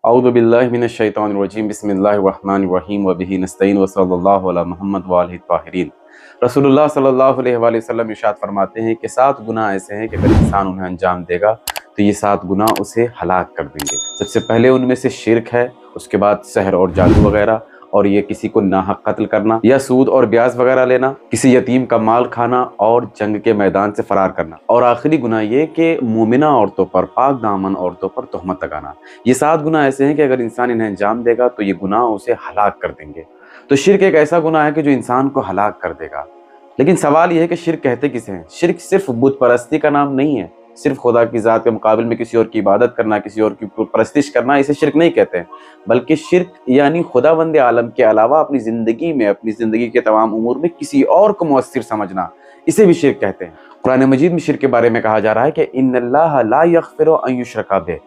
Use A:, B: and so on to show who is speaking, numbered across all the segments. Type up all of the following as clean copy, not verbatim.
A: अऊज़ु बिल्लाहि मिनश शैतानिर रजीम बिस्मिल्लाहिर रहमानिर रहीम व बिही नस्तईन व सल्लल्लाहु अला मुहम्मद व आलिहि ताहिरीन। रसूलुल्लाह सल्लल्लाहु अलैहि वसल्लम इरशाद फरमाते हैं कि 7 गुनाह ऐसे हैं कि अगर इंसान उन्हें अंजाम देगा तो ये 7 गुनाह उसे हलाक कर देंगे। सबसे पहले उनमें से शिर्क है, उसके बाद सहर और जादू वगैरह, और ये किसी को नाहक कत्ल करना या सूद और ब्याज वगैरह लेना, किसी यतीम का माल खाना और जंग के मैदान से फरार करना, और आखिरी गुनाह ये कि मोमिना औरतों पर, पाक दामन औरतों पर तोहमत लगाना। ये 7 गुनाह ऐसे हैं कि अगर इंसान इन्हें अंजाम देगा तो ये गुनाह उसे हलाक कर देंगे। तो शिर्क एक ऐसा गुनाह है कि जो इंसान को हलाक कर देगा। लेकिन सवाल यह है कि शिर्क कहते किसे हैं? शिर्क सिर्फ बुत परस्ती का नाम नहीं है, सिर्फ खुदा की ज़ात के मुकाबले में किसी और की इबादत करना, किसी और की परस्तिश करना, इसे शिर्क नहीं कहते हैं। बल्कि शिर्क यानी खुदावंद आलम के अलावा अपनी ज़िंदगी में, अपनी ज़िंदगी के तमाम उमूर में किसी और को मुअस्सिर समझना, इसे भी शिर्क कहते हैं। कुरान मजीद में शिर्क के बारे में कहा जा रहा है कि इन्नल्लाह ला यग़फ़िरु अन युश्रका बिही,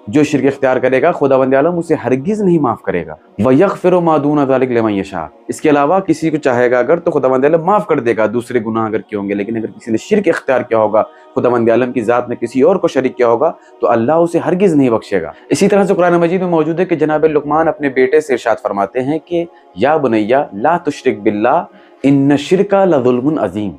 A: जो शिर्क इख्तियार करेगा खुदावंद आलम उसे हरगिज़ नहीं माफ़ करेगा। व यग़फ़िरु मा दून ज़ालिका लिमन यशा, इसके अलावा किसी को चाहेगा अगर तो खुदावंद आलम माफ़ कर देगा दूसरे गुनाह अगर किए होंगे। लेकिन अगर किसी ने शिर्क इख्तियार किया होगा, खुदावंद आलम की ज़ात में किसी और को शरीक किया होगा, तो अल्लाह उसे हरगिज़ नहीं बख्शेगा। इसी तरह से कुरान मजीद में मौजूद है कि जनाब लुक़मान अपने बेटे से इरशाद फरमाते हैं कि या बुनैया ला तुश्रिक बिल्लाह इन्न शिर्का लज़ुल्मुन अज़ीम,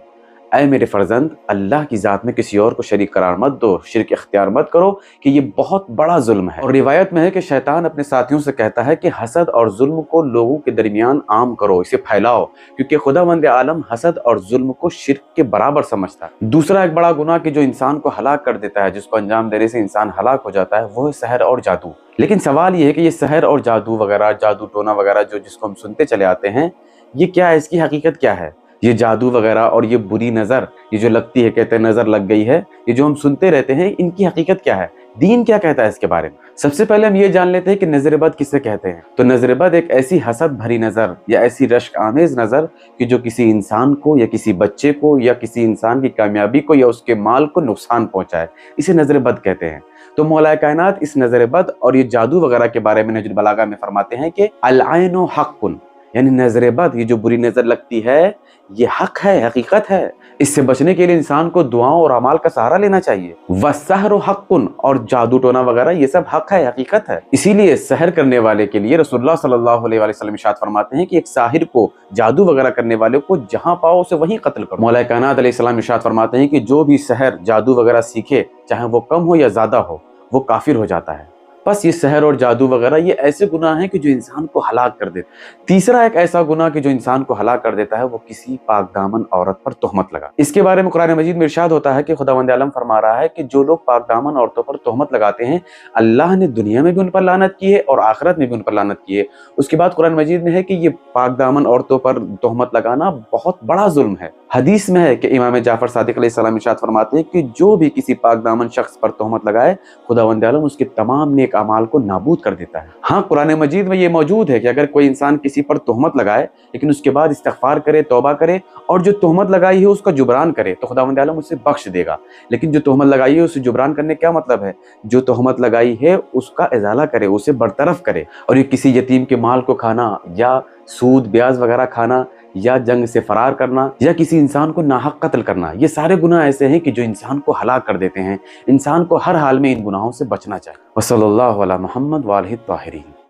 A: ऐ मेरे फर्जंद अल्लाह की ज़ात में किसी और को शरीक करार मत दो, शिर्क इख्तियार मत करो कि ये बहुत बड़ा जुल्म है। और रिवायत में है कि शैतान अपने साथियों से कहता है कि हसद और जुल्म को लोगों के दरमियान आम करो, इसे फैलाओ, क्योंकि खुदावंद आलम हसद और जुल्म को शिर्क के बराबर समझता है। दूसरा एक बड़ा गुनाह कि जो इंसान को हलाक कर देता है, जिसको अंजाम देने से इंसान हलाक हो जाता है, वो है सहर और जादू। लेकिन सवाल ये है कि ये सहर और जादू वगैरह, जादू टोना वगैरह जिसको हम सुनते चले आते हैं, ये क्या है, इसकी हकीकत क्या है? ये जादू वगैरह और ये बुरी नज़र, ये जो लगती है, कहते हैं नज़र लग गई है, ये जो हम सुनते रहते हैं, इनकी हकीकत क्या है? दीन क्या कहता है इसके बारे में? सबसे पहले हम ये जान लेते हैं कि नज़र बद किसे कहते हैं। तो नज़र बद एक ऐसी हसद भरी नज़र या ऐसी रश्क आमेज़ नज़र कि जो किसी इंसान को या किसी बच्चे को या किसी इंसान की कामयाबी को या उसके माल को नुकसान पहुँचाए, इसे नज़र बद कहते हैं। तो मौलाए कायनात इस नज़र बद और ये जादू वगैरह के बारे में नहजुल बलागा में फरमाते हैं कि अल आइनु हक़्क़ुन, यानी नज़र बद, ये जो बुरी नज़र लगती है, ये हक है, हकीकत है। इससे बचने के लिए इंसान को दुआओं और अमाल का सहारा लेना चाहिए। वस्सहरु हक़्क़ुन, और जादू टोना वगैरह ये सब हक है, हकीकत है। इसीलिए सहर करने वाले के लिए रसूलुल्लाह सल्लल्लाहु अलैहि वसल्लम इरशाद फरमाते हैं कि एक साहिर को, जादू वगैरह करने वाले को जहां पाओ उसे वहीं कत्ल करो। मौला कायनात अलैहिस्सलाम इरशाद फरमाते हैं कि जो भी सहर जादू वगैरह सीखे, चाहे वो कम हो या ज्यादा हो, वो काफिर हो जाता है। बस ये सहर और जादू वगैरह ये ऐसे गुनाह हैं कि जो इंसान को हलाक कर देते हैं। तीसरा एक ऐसा गुनाह कि जो इंसान को हलाक कर देता है, वो किसी पाक दामन औरत पर तोहमत लगा। इसके बारे में कुरान मजीद में इरशाद होता है कि खुदावंद आलम फरमा रहा है कि जो लोग पाक दामन औरतों पर तोहमत लगाते हैं, अल्लाह ने दुनिया में भी उन पर लानत की है और आखिरत में भी उन पर लानत की है। उसके बाद कुरान मजीद में है कि ये पाक दामन औरतों पर तोहमत लगाना बहुत बड़ा जुल्म है। हदीस में है कि इमाम जाफर सादिक अलैहिस्सलाम इरशाद फरमाते हैं कि जो भी किसी पाक दामन शख्स पर तोहमत लगाए, खुदावंद आलम उसके तमाम नेक अमाल को नाबूद कर देता है। हाँ, कुरान मजीद में ये मौजूद है कि अगर कोई इंसान किसी पर तोहमत लगाए लेकिन उसके बाद इस्तिग़फ़ार करे, तौबा करे और जो तोहमत लगाई है उसका जुबरान करे, तो खुदावंद आलम उसे बख्श देगा। लेकिन जो तोहमत लगाई है उसे जुबरान करने क्या मतलब है? जो तोहमत लगाई है उसका इज़ाला करे, उसे बरतरफ करे। और ये किसी यतीम के माल को खाना या सूद ब्याज वगैरह खाना या जंग से फरार करना या किसी इंसान को नाहक कत्ल करना, ये सारे गुनाह ऐसे हैं कि जो इंसान को हलाक कर देते हैं। इंसान को हर हाल में इन गुनाहों से बचना चाहिए। वसल्लल्लाहु अला मुहम्मद व आलिहि ताहिरीन।